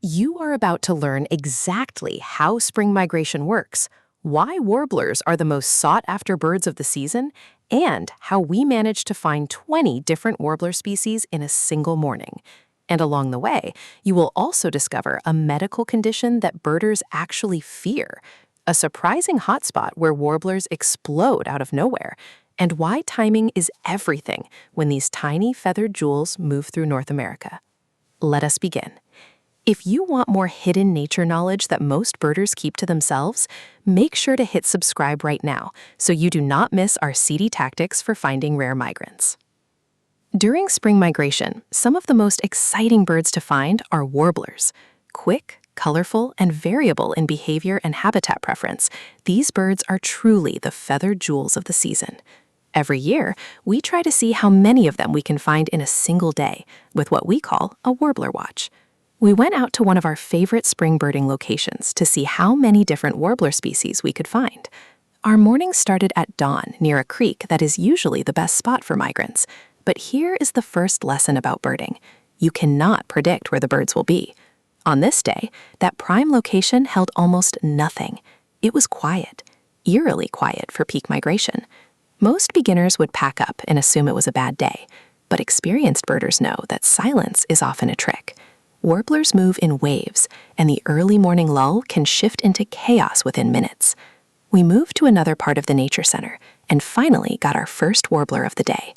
You are about to learn exactly how spring migration works, why warblers are the most sought-after birds of the season, and how we managed to find 20 different warbler species in a single morning. And along the way, you will also discover a medical condition that birders actually fear, a surprising hotspot where warblers explode out of nowhere, and why timing is everything when these tiny feathered jewels move through North America. Let us begin. If you want more hidden nature knowledge that most birders keep to themselves, make sure to hit subscribe right now so you do not miss our seedy tactics for finding rare migrants. During spring migration, some of the most exciting birds to find are warblers. Quick, colorful, and variable in behavior and habitat preference, these birds are truly the feathered jewels of the season. Every year, we try to see how many of them we can find in a single day with what we call a Warbler Watch. We went out to one of our favorite spring birding locations to see how many different warbler species we could find. Our morning started at dawn near a creek that is usually the best spot for migrants. But here is the first lesson about birding. You cannot predict where the birds will be. On this day, that prime location held almost nothing. It was quiet, eerily quiet for peak migration. Most beginners would pack up and assume it was a bad day, but experienced birders know that silence is often a trick. Warblers move in waves, and the early morning lull can shift into chaos within minutes. We moved to another part of the nature center and finally got our first warbler of the day.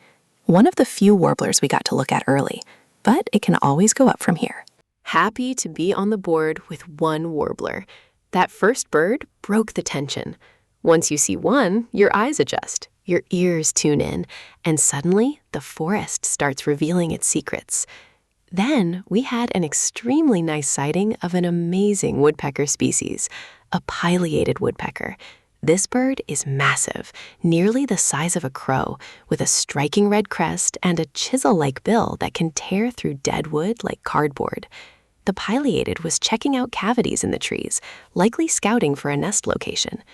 One of the few warblers we got to look at early, but it can always go up from here. Happy to be on the board with one warbler. That first bird broke the tension. Once you see one, your eyes adjust, your ears tune in, and suddenly the forest starts revealing its secrets. Then we had an extremely nice sighting of an amazing woodpecker species, a pileated woodpecker. This bird is massive, nearly the size of a crow, with a striking red crest and a chisel-like bill that can tear through dead wood like cardboard. The pileated was checking out cavities in the trees, likely scouting for a nest location.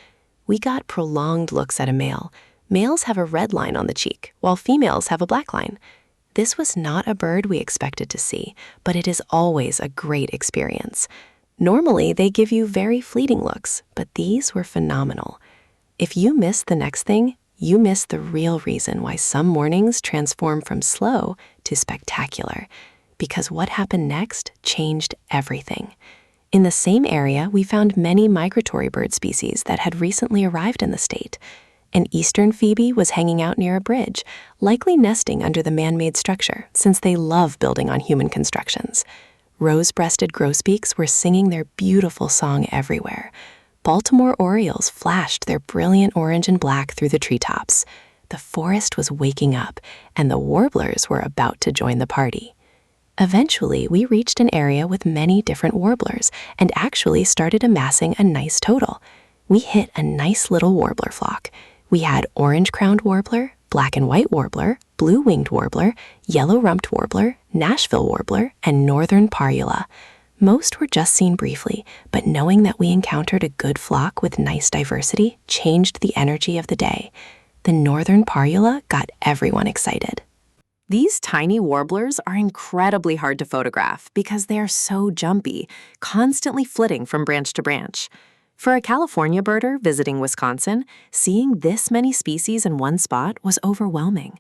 We got prolonged looks at a male. Males have a red line on the cheek, while females have a black line. This was not a bird we expected to see, but it is always a great experience. Normally, they give you very fleeting looks, but these were phenomenal. If you miss the next thing, you miss the real reason why some mornings transform from slow to spectacular, because what happened next changed everything. In the same area, we found many migratory bird species that had recently arrived in the state. An eastern phoebe was hanging out near a bridge, likely nesting under the man-made structure, since they love building on human constructions. Rose-breasted grosbeaks were singing their beautiful song everywhere. Baltimore orioles flashed their brilliant orange and black through the treetops. The forest was waking up, and the warblers were about to join the party. Eventually, we reached an area with many different warblers and actually started amassing a nice total. We hit a nice little warbler flock. We had orange-crowned warbler, black and white warbler, blue-winged warbler, yellow-rumped warbler, Nashville warbler, and northern parula. Most were just seen briefly, but knowing that we encountered a good flock with nice diversity changed the energy of the day. The northern parula got everyone excited. These tiny warblers are incredibly hard to photograph because they are so jumpy, constantly flitting from branch to branch. For a California birder visiting Wisconsin, seeing this many species in one spot was overwhelming.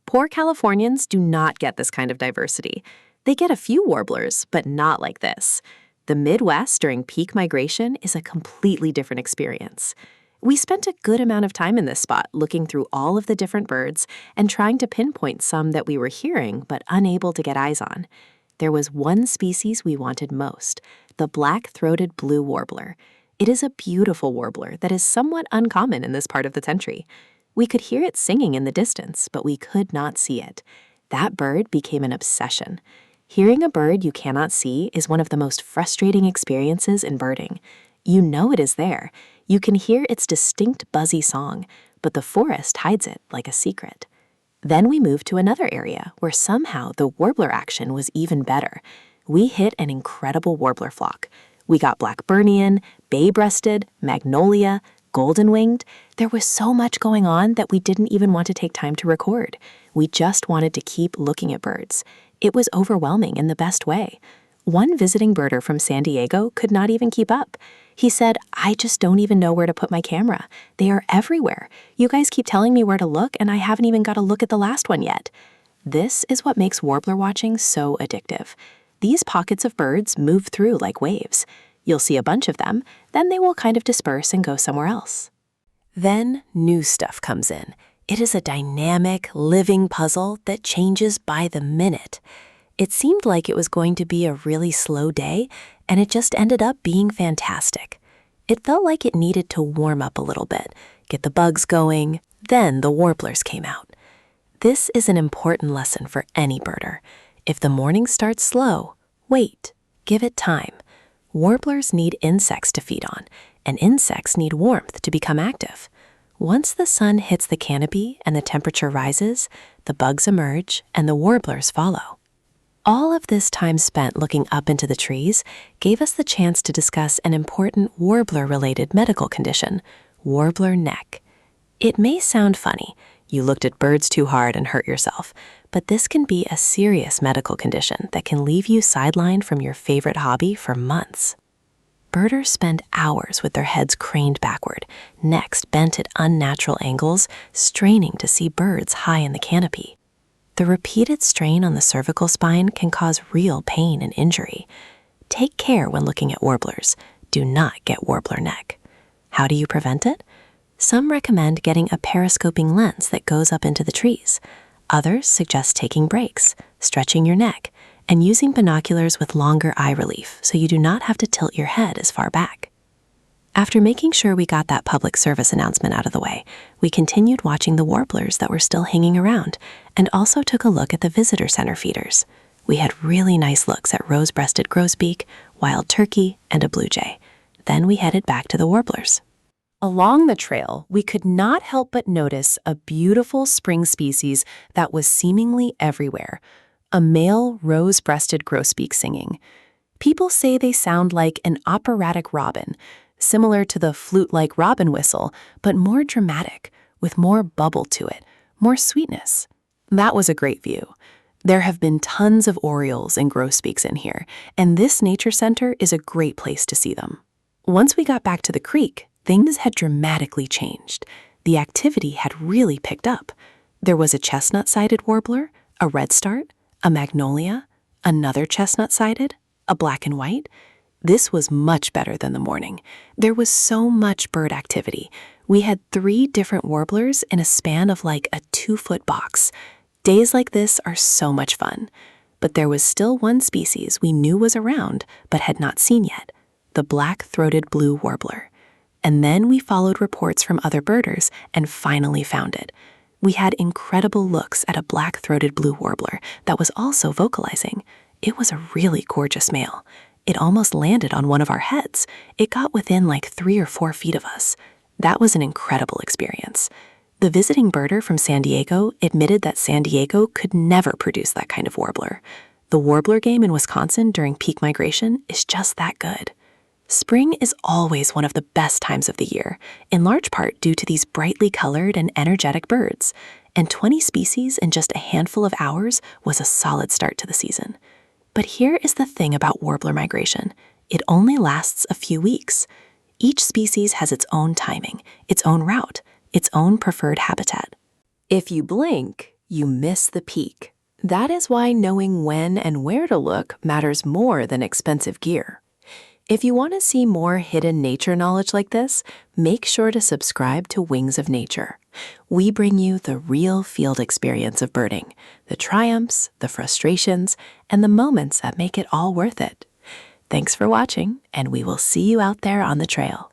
Poor Californians do not get this kind of diversity. They get a few warblers, but not like this. The Midwest during peak migration is a completely different experience. We spent a good amount of time in this spot looking through all of the different birds and trying to pinpoint some that we were hearing but unable to get eyes on. There was one species we wanted most, the black-throated blue warbler. It is a beautiful warbler that is somewhat uncommon in this part of the country. We could hear it singing in the distance, but we could not see it. That bird became an obsession. Hearing a bird you cannot see is one of the most frustrating experiences in birding. You know it is there. You can hear its distinct buzzy song, but the forest hides it like a secret. Then we moved to another area where somehow the warbler action was even better. We hit an incredible warbler flock. We got Blackburnian, bay-breasted, magnolia, golden-winged. There was so much going on that we didn't even want to take time to record. We just wanted to keep looking at birds. It was overwhelming in the best way. One visiting birder from San Diego could not even keep up. He said, "I just don't even know where to put my camera. They are everywhere. You guys keep telling me where to look, and I haven't even got a look at the last one yet." This is what makes warbler watching so addictive. These pockets of birds move through like waves. You'll see a bunch of them, then they will kind of disperse and go somewhere else. Then new stuff comes in. It is a dynamic, living puzzle that changes by the minute. It seemed like it was going to be a really slow day, and it just ended up being fantastic. It felt like it needed to warm up a little bit, get the bugs going, then the warblers came out. This is an important lesson for any birder. If the morning starts slow, wait, give it time. Warblers need insects to feed on, and insects need warmth to become active. Once the sun hits the canopy and the temperature rises, the bugs emerge and the warblers follow. All of this time spent looking up into the trees gave us the chance to discuss an important warbler-related medical condition, Warbler Neck. It may sound funny, you looked at birds too hard and hurt yourself, but this can be a serious medical condition that can leave you sidelined from your favorite hobby for months. Birders spend hours with their heads craned backward, necks bent at unnatural angles, straining to see birds high in the canopy. The repeated strain on the cervical spine can cause real pain and injury. Take care when looking at warblers. Do not get Warbler Neck. How do you prevent it? Some recommend getting a periscoping lens that goes up into the trees. Others suggest taking breaks, stretching your neck, and using binoculars with longer eye relief so you do not have to tilt your head as far back. After making sure we got that public service announcement out of the way, we continued watching the warblers that were still hanging around and also took a look at the visitor center feeders. We had really nice looks at rose-breasted grosbeak, wild turkey, and a blue jay. Then we headed back to the warblers. Along the trail, we could not help but notice a beautiful spring species that was seemingly everywhere, a male rose-breasted grosbeak singing. People say they sound like an operatic robin, similar to the flute-like robin whistle, but more dramatic, with more bubble to it, more sweetness. That was a great view. There have been tons of orioles and grosbeaks in here, and this nature center is a great place to see them. Once we got back to the creek, things had dramatically changed. The activity had really picked up. There was a chestnut-sided warbler, a redstart, a magnolia, another chestnut-sided, a black and white. This was much better than the morning. There was so much bird activity. We had 3 different warblers in a span of like a 2-foot box. Days like this are so much fun. But there was still one species we knew was around but had not seen yet, the black-throated blue warbler. And then we followed reports from other birders and finally found it. We had incredible looks at a black-throated blue warbler that was also vocalizing. It was a really gorgeous male. It almost landed on one of our heads. It got within like 3 or 4 feet of us. That was an incredible experience. The visiting birder from San Diego admitted that San Diego could never produce that kind of warbler. The warbler game in Wisconsin during peak migration is just that good. Spring is always one of the best times of the year, in large part due to these brightly colored and energetic birds, and 20 species in just a handful of hours was a solid start to the season. But here is the thing about warbler migration. It only lasts a few weeks. Each species has its own timing, its own route, its own preferred habitat. If you blink, you miss the peak. That is why knowing when and where to look matters more than expensive gear. If you want to see more hidden nature knowledge like this, make sure to subscribe to Wings of Nature. We bring you the real field experience of birding, the triumphs, the frustrations, and the moments that make it all worth it. Thanks for watching, and we will see you out there on the trail.